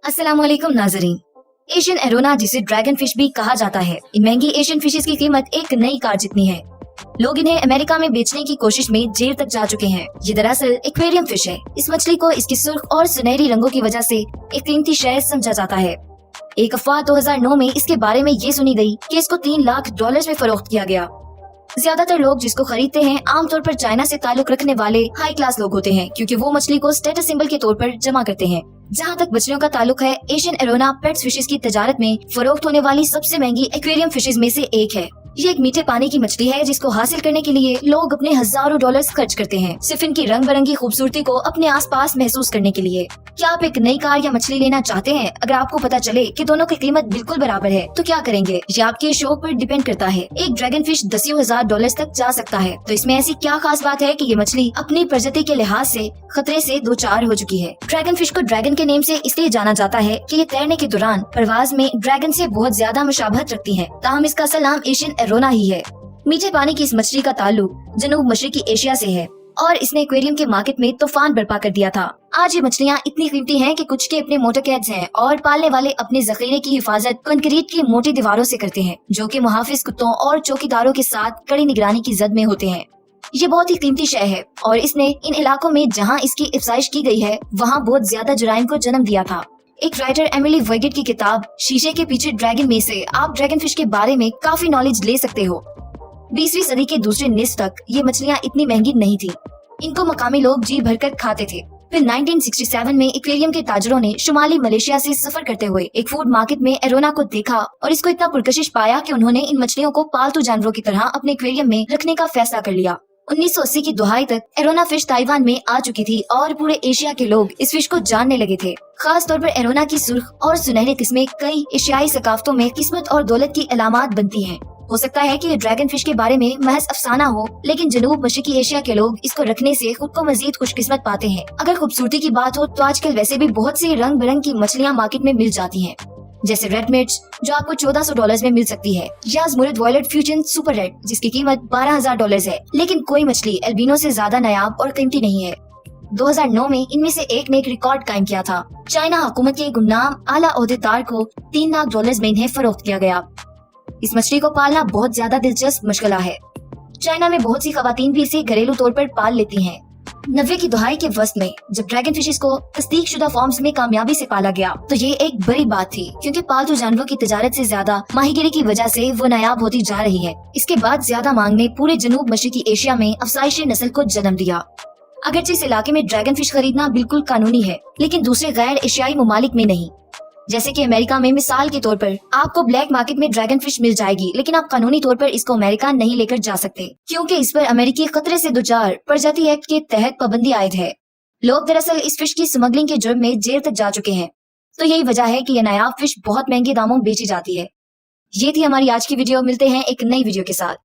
अस्सलाम वालेकुम नाजरीन। एशियन एरोना जिसे ड्रैगन फिश भी कहा जाता है, इन महंगी एशियन फिशेस की कीमत एक नई कार जितनी है। लोग इन्हें अमेरिका में बेचने की कोशिश में जेल तक जा चुके हैं। ये दरअसल एक्वेरियम फिश है। इस मछली को इसकी सुर्ख और सुनहरी रंगों की वजह से एक कीमती शय समझा जाता है। एक अफवाह 2009 में इसके बारे में ये सुनी गई कि इसको $3 लाख में फरोख्त किया गया। ज्यादातर लोग जिसको खरीदते हैं आमतौर पर चाइना से ताल्लुक रखने वाले हाई क्लास लोग होते हैं, क्योंकि वो मछली को स्टेटस सिंबल के तौर पर जमा करते हैं। जहाँ तक मछलियों का ताल्लुक है, एशियन एरोना पेट्स फिशेस की तजारत में फरोख्त होने वाली सबसे महंगी एक्वेरियम फिशेस में से एक है। ये एक मीठे पानी की मछली है जिसको हासिल करने के लिए लोग अपने हजारों डॉलर्स खर्च करते हैं, सिर्फ इनकी रंग बिरंगी खूबसूरती को अपने आसपास महसूस करने के लिए। क्या आप एक नई कार या मछली लेना चाहते हैं? अगर आपको पता चले कि दोनों की कीमत बिल्कुल बराबर है तो क्या करेंगे? ये आपके शौक पर डिपेंड करता है। एक ड्रैगन फिश $10,000 तक जा सकता है, तो इसमें ऐसी क्या खास बात है कि ये मछली अपनी प्रजाति के लिहाज से खतरे से दो चार हो चुकी है। ड्रैगन फिश को ड्रैगन के नेम से इसलिए जाना जाता है कि ये तैरने के दौरान परवाज में ड्रैगन से बहुत ज्यादा मुशाबहत रखती है, ताहम इसका असल नाम एशियन एरोना ही है। मीठे पानी की इस मछली का ताल्लुक जनूब मशरिकी एशिया से है और इसने एक्वेरियम के मार्केट में तूफान बर्पा कर दिया था। आज ये मछलियाँ इतनी कीमती हैं कि कुछ के अपने मोटरकैड्स हैं और पालने वाले अपने जखीरे की हिफाजत कंक्रीट की मोटी दीवारों से करते हैं, जो कि मुहाफिज कुत्तों और चौकीदारों के साथ कड़ी निगरानी की जद में होते हैं। ये बहुत ही कीमती शय है और इसने इन इलाकों में जहाँ इसकी अफजाइश की गई है वहाँ बहुत ज्यादा जुराइम को जन्म दिया था। एक राइटर एमिली वॉयगेट की किताब शीशे के पीछे ड्रैगन में से आप ड्रैगन फिश के बारे में काफी नॉलेज ले सकते हो। 20वीं सदी के दूसरे निस्फ तक ये मछलियाँ इतनी महंगी नहीं थी। इनको मकामी लोग जी भरकर खाते थे। फिर 1967 में एक्वेरियम के ताजरों ने शुमाली मलेशिया से सफर करते हुए एक फूड मार्केट में एरोना को देखा और इसको इतना पुरकशिश पाया कि उन्होंने इन मछलियों को पालतू जानवरों की तरह अपने एक्वेरियम में रखने का फैसला कर लिया। 1980 की दुहाई तक एरोना फिश ताइवान में आ चुकी थी और पूरे एशिया के लोग इस फिश को जानने लगे थे। खास तौर पर एरोना की सुर्ख और सुनहरी किस्में कई एशियाई सकाफतों में किस्मत और दौलत की अलामत बनती हैं। हो सकता है कि ये ड्रैगन फिश के बारे में महज अफसाना हो, लेकिन जनूब मशरिकी एशिया के लोग इसको रखने से खुद को मजीद खुशकिस्मत पाते हैं। अगर खूबसूरती की बात हो तो आजकल वैसे भी बहुत सी रंग बिरंग की मछलियाँ मार्केट में मिल जाती हैं, जैसे रेड मिर्च जो आपको $1400 में मिल सकती है, या अजमुरद वॉयलेट फ्यूजन सुपर रेड जिसकी कीमत $12,000 है। लेकिन कोई मछली एल्बिनो से ज्यादा नायाब और कीमती नहीं है। 2009 में इनमें से एक ने एक रिकॉर्ड कायम किया था। चाइना हुकूमत के गुमनाम आला ओहदेदार को $3 लाख में इन्हें फरोख्त किया गया। इस मछली को पालना बहुत ज्यादा दिलचस्प मशगला है। चाइना में बहुत सी खवातीन भी इसे घरेलू तौर पर पाल लेती हैं। 90 की दहाई के वस्त में जब ड्रैगन फिशेस को तस्दीक शुदा फॉर्म्स में कामयाबी से पाला गया तो ये एक बड़ी बात थी, क्योंकि पालतू जानवरों की तजारत से ज्यादा माहीगिरी की वजह से वो नायाब होती जा रही है। इसके बाद ज्यादा मांग ने पूरे जनूब मशरिकी एशिया में अफसाइश नस्ल को जन्म दिया। अगरचे इस इलाके में ड्रैगन फिश खरीदना बिल्कुल कानूनी है, लेकिन दूसरे गैर एशियाई ममालिक में नहीं। जैसे कि अमेरिका में मिसाल के तौर पर आपको ब्लैक मार्केट में ड्रैगन फिश मिल जाएगी, लेकिन आप कानूनी तौर पर इसको अमेरिका नहीं लेकर जा सकते, क्योंकि इस पर अमेरिकी खतरे से दोचार प्रजाति एक्ट के तहत पाबंदी आयद है। लोग दरअसल इस फिश की स्मगलिंग के जुर्म में जेल तक जा चुके हैं। तो यही वजह है कि यह नायाब फिश बहुत महंगे दामों में बेची जाती है। ये थी हमारी आज की वीडियो। मिलते हैं एक नई वीडियो के साथ।